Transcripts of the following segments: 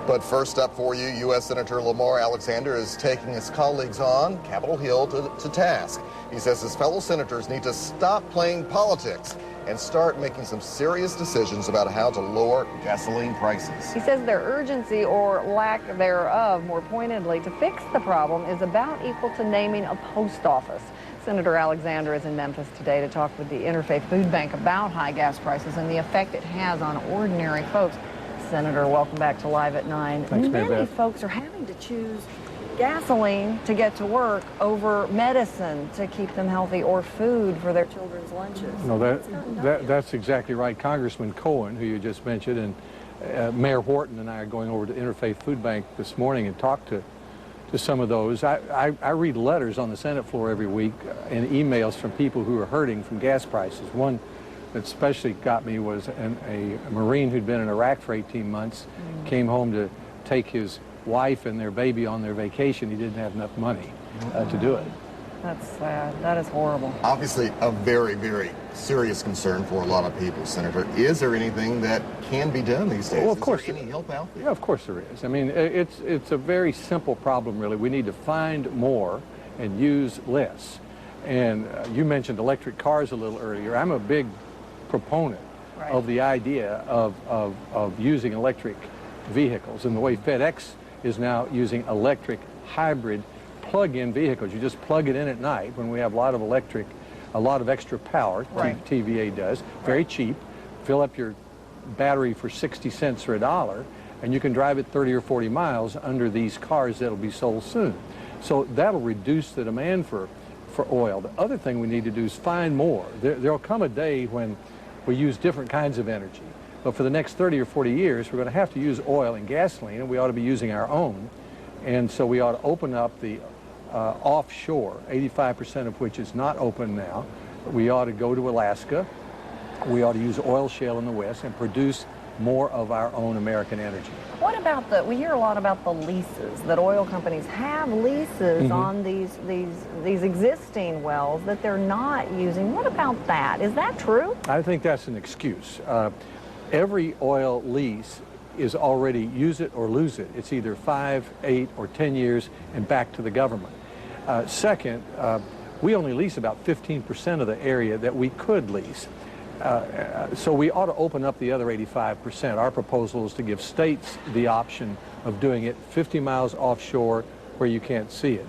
But first up for you, U.S. Senator Lamar Alexander is taking his colleagues on Capitol Hill to task. He says his fellow senators need to stop playing politics and start making some serious decisions about how to lower gasoline prices. He says their urgency, or lack thereof, more pointedly, to fix the problem is about equal to naming a post office. Senator Alexander is in Memphis today to talk with the Interfaith Food Bank about high gas prices and the effect it has on ordinary folks. Senator, welcome back to Live at 9. Thanks, Many folks are having to choose gasoline to get to work over medicine to keep them healthy or food for their children's lunches. No, that's exactly right. Congressman Cohen, who you just mentioned, and Mayor Wharton and I are going over to Interfaith Food Bank this morning and talk to some of those. I read letters on the Senate floor every week and emails from people who are hurting from gas prices. One that especially got me was a Marine who'd been in Iraq for 18 months, came home to take his wife and their baby on their vacation. He didn't have enough money to do it. That's sad. That is horrible. Obviously a very, very serious concern for a lot of people, Senator. Is there anything that can be done these days? Well, of course. Is there any help out there? Yeah, of course there is. I mean, it's a very simple problem, really. We need to find more and use less. And you mentioned electric cars a little earlier. I'm a big proponent of the idea of using electric vehicles, and the way FedEx is now using electric hybrid plug-in vehicles. You just plug it in at night when we have a lot of extra power. TVA does, very cheap. Fill up your battery for 60 cents or $1, and you can drive it 30 or 40 miles under these cars that'll be sold soon. So that'll reduce the demand for oil. The other thing we need to do is find more. There'll come a day when we use different kinds of energy. But for the next 30 or 40 years, we're going to have to use oil and gasoline, and we ought to be using our own. And so we ought to open up the offshore, 85% of which is not open now. We ought to go to Alaska. We ought to use oil shale in the West and produce more of our own American energy. What about we hear a lot about the leases, that oil companies have leases on these existing wells that they're not using. What about that? Is that true? I think that's an excuse. Every oil lease is already use it or lose it. It's either 5, 8, or 10 years and back to the government. Second, we only lease about 15% of the area that we could lease. So we ought to open up the other 85%. Our proposal is to give states the option of doing it 50 miles offshore where you can't see it.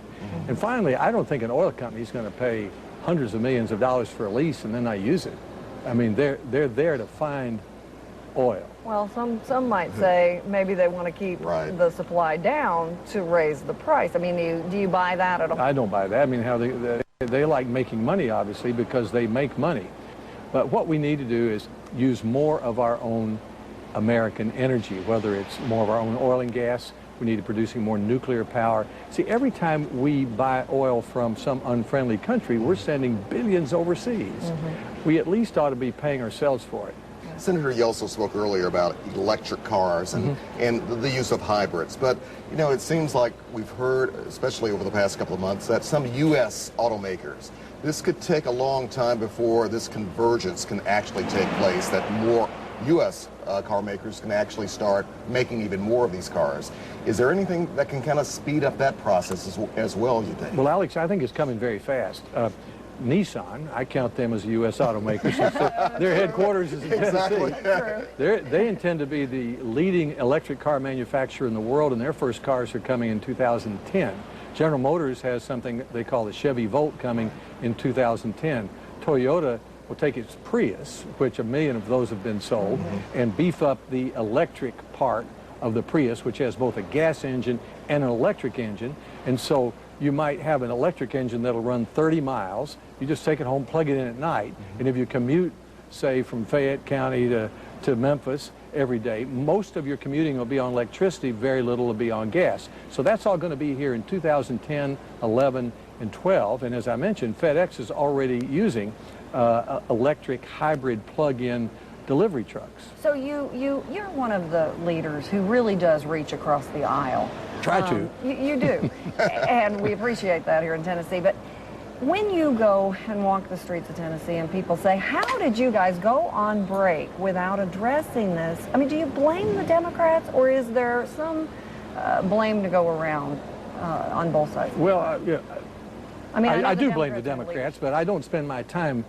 And finally, I don't think an oil company is going to pay hundreds of millions of dollars for a lease and then not use it. I mean, they're there to find oil. Well, some might say maybe they want to keep the supply down to raise the price. I mean, do you buy that at all? I don't buy that. I mean, how they like making money, obviously, because they make money. But what we need to do is use more of our own American energy, whether it's more of our own oil and gas. We need to be producing more nuclear power. See, every time we buy oil from some unfriendly country, we're sending billions overseas. We at least ought to be paying ourselves for it. Senator, you also spoke earlier about electric cars and the use of hybrids. But, you know, it seems like we've heard, especially over the past couple of months, that some U.S. automakers, this could take a long time before this convergence can actually take place, that more U.S. car makers can actually start making even more of these cars. Is there anything that can kind of speed up that process as well, you think? Well, Alex, I think it's coming very fast. Nissan, I count them as a U.S. automaker since their headquarters is in Tennessee. They intend to be the leading electric car manufacturer in the world, and their first cars are coming in 2010. General Motors has something they call the Chevy Volt coming in 2010. Toyota will take its Prius, which 1 million of those have been sold, and beef up the electric part of the Prius, which has both a gas engine and an electric engine. And so you might have an electric engine that'll run 30 miles. You just take it home, plug it in at night, and if you commute, say, from Fayette County to Memphis every day, most of your commuting will be on electricity, very little will be on gas. So that's all going to be here in 2010, 11, and 12. And as I mentioned, FedEx is already using electric hybrid plug-in delivery trucks. So you're one of the leaders who really does reach across the aisle. Try to. You do, and we appreciate that here in Tennessee. But When you go and walk the streets of Tennessee and people say, how did you guys go on break without addressing this? I mean, do you blame the Democrats, or is there some blame to go around on both sides? Well, yeah. I mean, I do blame the Democrats, but I don't spend my time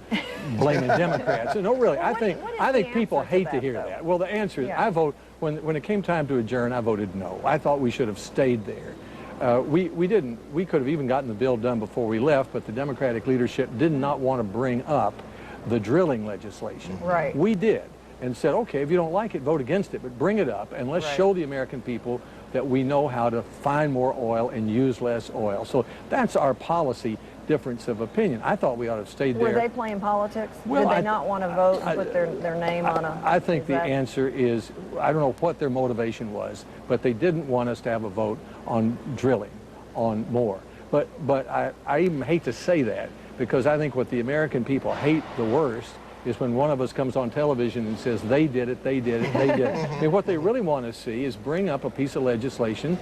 blaming Democrats. No, really, Well, I think people hate to hear though? that. Well, the answer is, Yeah. I vote, when it came time to adjourn, I voted no. I thought we should have stayed there. We didn't. We could have even gotten the bill done before we left, but the Democratic leadership did not want to bring up the drilling legislation. Right. We did, and said, okay, if you don't like it, vote against it, but bring it up, and let's show the American people that we know how to find more oil and use less oil. So that's our policy difference of opinion. I thought we ought to have stayed there. Were they playing politics? Well, Did they not want to vote and put their name on a... I think the answer is, I don't know what their motivation was, but they didn't want us to have a vote on drilling, on more. But I even hate to say that, because I think what the American people hate the worst is when one of us comes on television and says, they did it, they did it, they did it. I mean, what they really want to see is bring up a piece of legislation.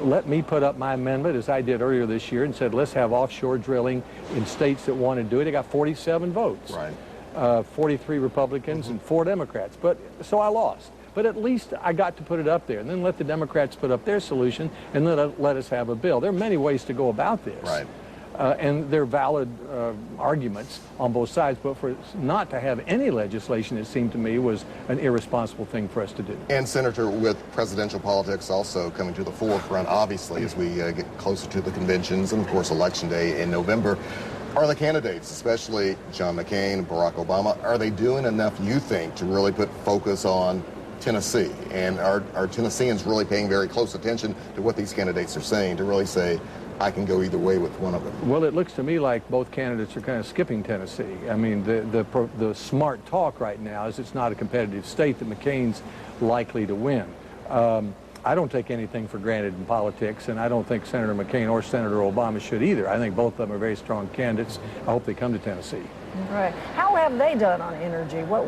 Let me put up my amendment, as I did earlier this year, and said, let's have offshore drilling in states that want to do it. They got 47 votes. Right. 43 Republicans and 4 Democrats. So I lost. But at least I got to put it up there, and then let the Democrats put up their solution, and let us have a bill. There are many ways to go about this. Right. And they're valid arguments on both sides, but for not to have any legislation, it seemed to me, was an irresponsible thing for us to do. And, Senator, with presidential politics also coming to the forefront, obviously, as we get closer to the conventions and, of course, Election Day in November, are the candidates, especially John McCain and Barack Obama, are they doing enough, you think, to really put focus on Tennessee? And are Tennesseans really paying very close attention to what these candidates are saying, to really say, I can go either way with one of them? Well, it looks to me like both candidates are kind of skipping Tennessee. I mean, the smart talk right now is it's not a competitive state, that McCain's likely to win. I don't take anything for granted in politics, and I don't think Senator McCain or Senator Obama should either. I think both of them are very strong candidates. I hope they come to Tennessee. Right. How have they done on energy? What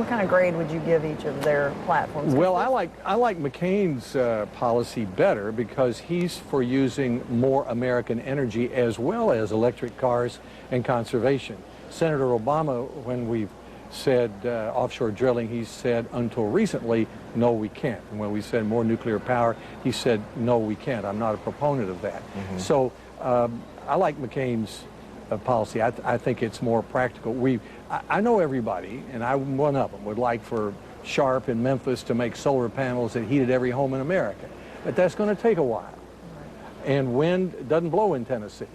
kind of grade would you give each of their platforms? Well, I like McCain's policy better, because he's for using more American energy as well as electric cars and conservation. Senator Obama, when we said offshore drilling, he said until recently, no, we can't. And when we said more nuclear power, he said, no, we can't. I'm not a proponent of that. So I like McCain's policy. I think it's more practical. I know everybody, and I'm one of them, would like for Sharp in Memphis to make solar panels that heated every home in America. But that's going to take a while. And wind doesn't blow in Tennessee.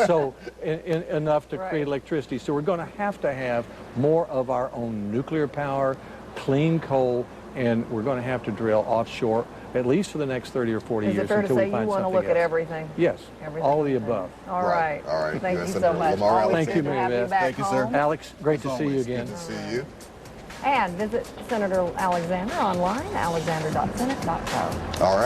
So enough to create electricity. So we're going to have more of our own nuclear power, clean coal, and we're going to have to drill offshore, at least for the next 30 or 40 years. Is it fair to until say we find you want to something look at else. everything? Yes, Everything. all of the above. All right. All right. Thank you so Senator much. Lamar, Always Thank good you, to Mary have you Beth. back Thank you, sir. home. Alex, great to It's see you always again. Good to see you. And visit Senator Alexander online, alexander.senate.gov. All right.